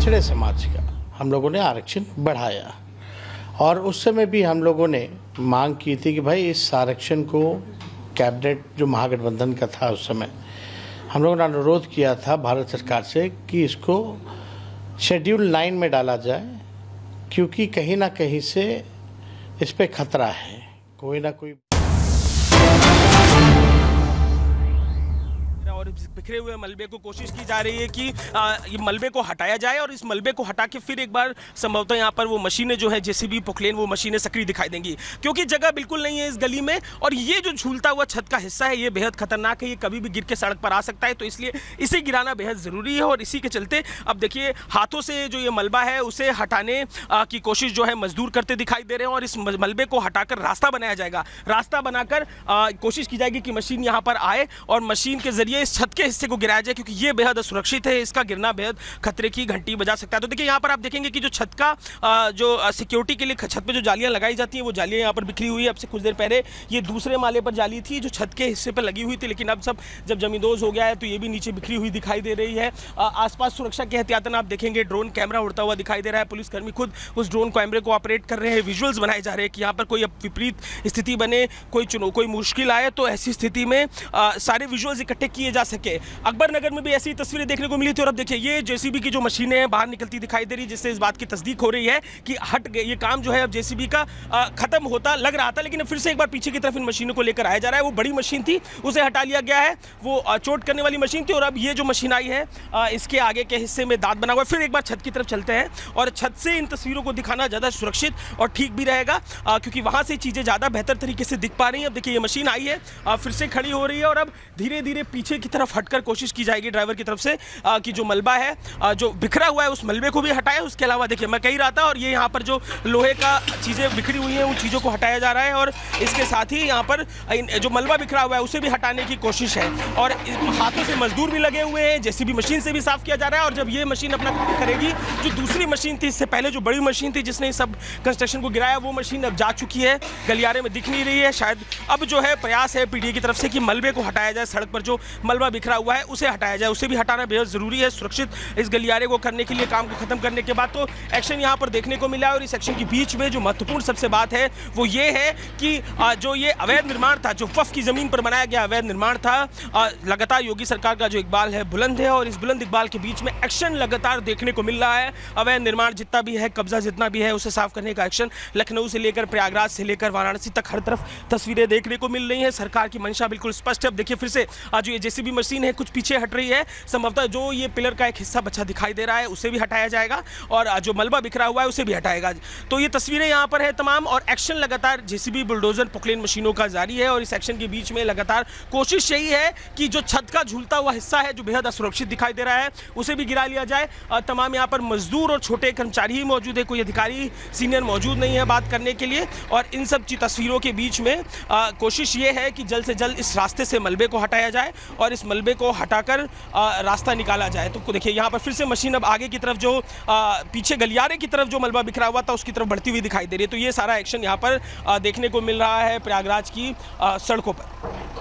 पिछड़े समाज का हम लोगों ने आरक्षण बढ़ाया और उस समय भी हम लोगों ने मांग की थी कि भाई इस आरक्षण को कैबिनेट जो महागठबंधन का था उस समय हम लोगों ने अनुरोध किया था भारत सरकार से कि इसको शेड्यूल 9 में डाला जाए, क्योंकि कहीं ना कहीं से इस पे खतरा है, कोई ना कोई। और बिखरे हुए मलबे को कोशिश की जा रही है कि ये मलबे को हटाया जाए और इस मलबे को हटा के फिर एक बार संभवतः यहाँ पर वो मशीनें जो है जेसीबी पोक्लेन वो मशीनें सक्रिय दिखाई देंगी, क्योंकि जगह बिल्कुल नहीं है इस गली में। और ये जो झूलता हुआ छत का हिस्सा है ये बेहद खतरनाक है, ये कभी भी गिर के सड़क पर आ सकता है, तो इसलिए इसे गिराना बेहद ज़रूरी है। और इसी के चलते अब देखिए हाथों से जो ये मलबा है उसे हटाने की कोशिश जो है मजदूर करते दिखाई दे रहे हैं और इस मलबे को हटाकर रास्ता बनाया जाएगा। रास्ता बनाकर कोशिश की जाएगी कि मशीन यहाँ पर आए और मशीन के जरिए इस छत के हिस्से को गिराया जाए, क्योंकि ये बेहद असुरक्षित है, इसका गिरना बेहद खतरे की घंटी बजा सकता है। तो देखिए यहाँ पर आप देखेंगे कि जो छत का जो सिक्योरिटी के लिए छत पे जो जालियां लगाई जाती हैं वो जालियां यहाँ पर बिखरी हुई है। अब से कुछ देर पहले ये दूसरे माले पर जाली थी जो छत के हिस्से पर लगी हुई थी, लेकिन अब सब जब जमींदोज हो गया है तो ये भी नीचे बिखरी हुई दिखाई दे रही है। आसपास सुरक्षा के एहतियातन आप देखेंगे ड्रोन कैमरा उड़ता हुआ दिखाई दे रहा है, पुलिसकर्मी खुद उस ड्रोन कैमरे को ऑपरेट कर रहे हैं, विजुअल्स बनाए जा रहे हैं कि यहाँ पर कोई विपरीत स्थिति बने, कोई मुश्किल आए तो ऐसी स्थिति में सारे विजुअल्स इकट्ठे किए जा सके। अकबर नगर में भी ऐसी तस्वीरें देखने को मिली थी और अब देखिए ये जेसीबी की जो मशीनें हैं बाहर निकलती दिखाई दे रही है, जिससे इस बात की तस्दीक हो रही है कि हट गए, ये काम जो है अब जेसीबी का खत्म होता लग रहा था, लेकिन फिर से एक बार पीछे की तरफ इन मशीनों को लेकर आया जा रहा है। वो बड़ी मशीन थी उसे हटा लिया गया है, वो चोट करने वाली मशीन थी और अब ये जो मशीन आई है इसके आगे के हिस्से में दांत बना हुआ है। फिर एक बार छत की तरफ चलते हैं और छत से इन तस्वीरों को दिखाना ज़्यादा सुरक्षित और ठीक भी रहेगा, क्योंकि वहाँ से चीज़ें ज़्यादा बेहतर तरीके से दिख पा रही हैं। अब देखिए ये मशीन आई है, फिर से खड़ी हो रही है और अब धीरे धीरे पीछे की तरफ हटकर कोशिश की जाएगी ड्राइवर की तरफ से कि जो मलबा है जो बिखरा हुआ है उस मलबे को भी हटाए। उसके अलावा देखिए मैं कही रहा था, और ये यहाँ पर जो लोहे का चीज़ें बिखरी हुई हैं उन चीज़ों को हटाया जा रहा है और इसके साथ ही यहाँ पर जो मलबा बिखरा हुआ है उसे भी हटाने की कोशिश है। और हाथों से मजदूर भी लगे हुए हैं, जेसीबी मशीन से भी साफ किया जा रहा है। और जब ये मशीन अपना काम करेगी, जो दूसरी मशीन थी इससे पहले जो बड़ी मशीन थी जिसने सब कंस्ट्रक्शन को गिराया, वो मशीन अब जा चुकी है, गलियारे में दिख नहीं रही है। शायद अब जो है प्रयास है पीडीए की तरफ से कि मलबे को हटाया जाए, सड़क पर जो मलबा बिखरा हुआ है उसे हटाया जाए, उसे भी हटाना बेहद ज़रूरी है सुरक्षित इस गलियारे को करने के लिए। काम को खत्म करने के बाद तो एक्शन यहाँ पर देखने को मिला। और इस एक्शन के बीच में जो महत्वपूर्ण सबसे बात है वो ये है कि जो ये अवैध निर्माण था, जो वक्फ की ज़मीन पर बनाया गया अवैध निर्माण था, लगातार योगी सरकार का जो इकबाल है बुलंद है और इस बुलंद इकबाल के बीच में एक्शन लगातार देखने को मिल रहा है। अवैध निर्माण जितना भी है, कब्जा जितना भी है, उसे साफ करने का एक्शन लखनऊ से लेकर प्रयागराज से लेकर वाराणसी तक हर तरफ तस्वीरें देखने को मिल रही हैं। सरकार की मंशा बिल्कुल स्पष्ट है। अब देखिए फिर से जो ये जेसीबी मशीन है कुछ पीछे हट रही है, संभवतः जो ये पिलर का एक हिस्सा बचा दिखाई दे रहा है उसे भी हटाया जाएगा और जो मलबा बिखरा हुआ है उसे भी हटाएगा। तो ये तस्वीरें यहाँ पर है तमाम, और एक्शन लगातार जेसीबी बुलडोजर पोक्लेन मशीनों का जारी है। और इस एक्शन के बीच में लगातार कोशिश यही है कि जो छत का झूलता हुआ हिस्सा है जो बेहद असुरक्षित दिखाई दे रहा है उसे भी गिरा लिया जाए। तमाम यहाँ पर मजदूर और छोटे कर्मचारी ही मौजूद है, कोई अधिकारी सीनियर मौजूद नहीं है बात करने के लिए। और इन सब तस्वीरों के बीच में कोशिश ये है कि जल्द से जल्द इस रास्ते से मलबे को हटाया जाए और इस मलबे को हटाकर रास्ता निकाला जाए। तो देखिए यहाँ पर फिर से मशीन अब आगे की तरफ जो पीछे गलियारे की तरफ जो मलबा बिखरा हुआ था उसकी तरफ बढ़ती हुई दिखाई दे रही है। तो ये सारा एक्शन यहाँ पर देखने को मिल रहा है प्रयागराज की सड़कों पर।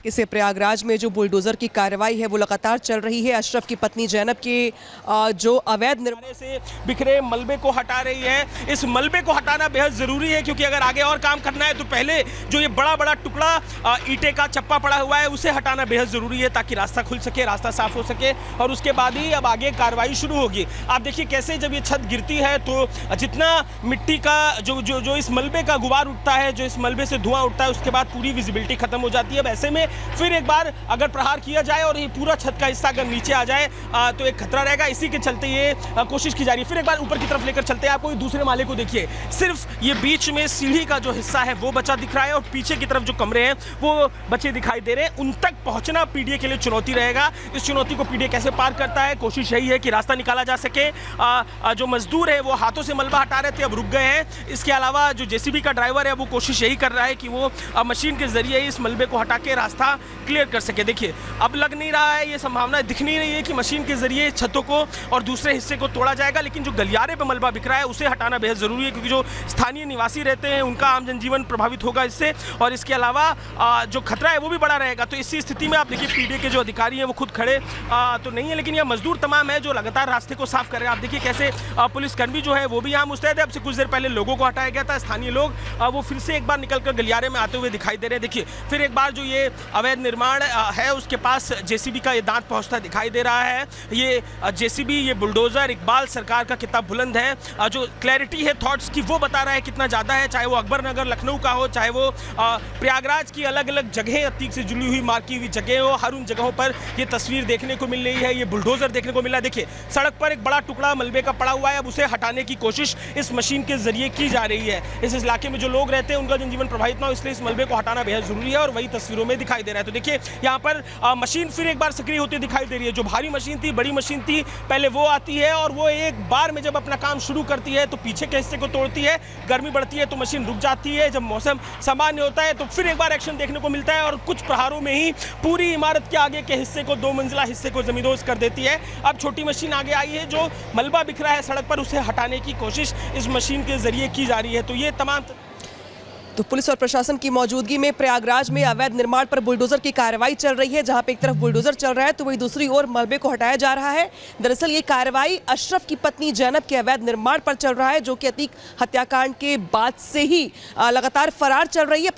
इसे प्रयागराज में जो बुलडोजर की कार्रवाई है वो लगातार चल रही है। अशरफ की पत्नी जैनब के जो अवैध निर्माण से बिखरे मलबे को हटा रही है। इस मलबे को हटाना बेहद ज़रूरी है, क्योंकि अगर आगे और काम करना है तो पहले जो ये बड़ा बड़ा टुकड़ा ईंटे का चप्पा पड़ा हुआ है उसे हटाना बेहद ज़रूरी है, ताकि रास्ता खुल सके, रास्ता साफ हो सके और उसके बाद ही अब आगे कार्रवाई शुरू होगी। आप देखिए कैसे जब ये छत गिरती है तो जितना मिट्टी का जो इस मलबे का गुबार उठता है, जो इस मलबे से धुआं उठता है, उसके बाद पूरी विजिबिलिटी खत्म हो जाती है। ऐसे में फिर एक बार अगर प्रहार किया जाए और ये पूरा छत का हिस्सा अगर नीचे आ जाए तो एक खतरा रहेगा। इसी के चलते ये कोशिश की जा रही है। फिर एक बार ऊपर की तरफ लेकर चलते हैं, आपको दूसरे माले को देखिए, सिर्फ ये बीच में सीढ़ी का जो हिस्सा है वो बचा दिख रहा है और पीछे की तरफ जो कमरे हैं वो बचे दिखाई दे रहे हैं। उन तक पहुंचना पीडीए के लिए चुनौती रहेगा। इस चुनौती को पीडीए कैसे पार करता है, कोशिश यही है कि रास्ता निकाला जा सके। जो मजदूर है वो हाथों से मलबा हटा रहे थे, अब रुक गए हैं। इसके अलावा जो जेसीबी का ड्राइवर है वो कोशिश यही कर रहा है कि वो मशीन के जरिए इस मलबे को हटा के रास्ता रास्ता क्लियर कर सके। देखिए अब लग नहीं रहा है, ये संभावना दिख नहीं रही है कि मशीन के जरिए छतों को और दूसरे हिस्से को तोड़ा जाएगा, लेकिन जो गलियारे पे मलबा बिखरा है उसे हटाना बेहद ज़रूरी है, क्योंकि जो स्थानीय निवासी रहते हैं उनका आम जनजीवन प्रभावित होगा इससे, और इसके अलावा जो खतरा है वो भी बड़ा रहेगा। तो इसी स्थिति में आप देखिए पीडीए के जो अधिकारी हैं वो खुद खड़े तो नहीं है, लेकिन यह मजदूर तमाम है जो लगातार रास्ते को साफ कर रहे हैं। आप देखिए कैसे पुलिसकर्मी जो है वो भी यहाँ मुस्तैद है। अब से कुछ देर पहले लोगों को हटाया गया था, स्थानीय लोग वो फिर से एक बार निकलकर गलियारे में आते हुए दिखाई दे रहे हैं। देखिए फिर एक बार जो ये अवैध निर्माण है उसके पास जेसीबी का ये दांत पहुंचता दिखाई दे रहा है। ये जेसीबी, ये बुलडोजर इकबाल सरकार का कितना बुलंद है, जो क्लैरिटी है थॉट्स की वो बता रहा है कितना ज़्यादा है, चाहे वो अकबर नगर लखनऊ का हो, चाहे वो प्रयागराज की अलग अलग जगह अतीक से जुड़ी हुई मार्की हुई जगह हो, हर उन जगहों पर ये तस्वीर देखने को मिल रही है, ये बुलडोजर देखने को मिल रहा है। देखिए सड़क पर एक बड़ा टुकड़ा मलबे का पड़ा हुआ है, अब उसे हटाने की कोशिश इस मशीन के जरिए की जा रही है। इस इलाके में जो लोग रहते हैं उनका जनजीवन प्रभावित ना हो, इसलिए इस मलबे को हटाना बेहद जरूरी है, और वही तस्वीरों में दिखाई दे रहा है। तो देखिए यहाँ पर मशीन फिर एक बार सक्रिय होती दिखाई दे रही है। जो भारी मशीन थी, बड़ी मशीन थी, पहले वो आती है और वो एक बार में जब अपना काम शुरू करती है तो पीछे के हिस्से को तोड़ती है, गर्मी बढ़ती है तो मशीन रुक जाती है, जब मौसम सामान्य होता है तो फिर एक बार एक्शन देखने को मिलता है और कुछ प्रहारों में ही पूरी इमारत के आगे के हिस्से को, 2 मंजिला हिस्से को जमींदोज कर देती है। अब छोटी मशीन आगे आई है, जो मलबा बिखरा है सड़क पर उसे हटाने की कोशिश इस मशीन के जरिए की जा रही है। तो ये तमाम तो पुलिस और प्रशासन की मौजूदगी में प्रयागराज में अवैध निर्माण पर बुलडोजर की कार्रवाई चल रही है, जहां पे एक तरफ बुलडोजर चल रहा है तो वहीं दूसरी ओर मलबे को हटाया जा रहा है। दरअसल ये कार्रवाई अशरफ की पत्नी जैनब के अवैध निर्माण पर चल रहा है, जो कि अतीक हत्याकांड के बाद से ही लगातार फरार चल रही है।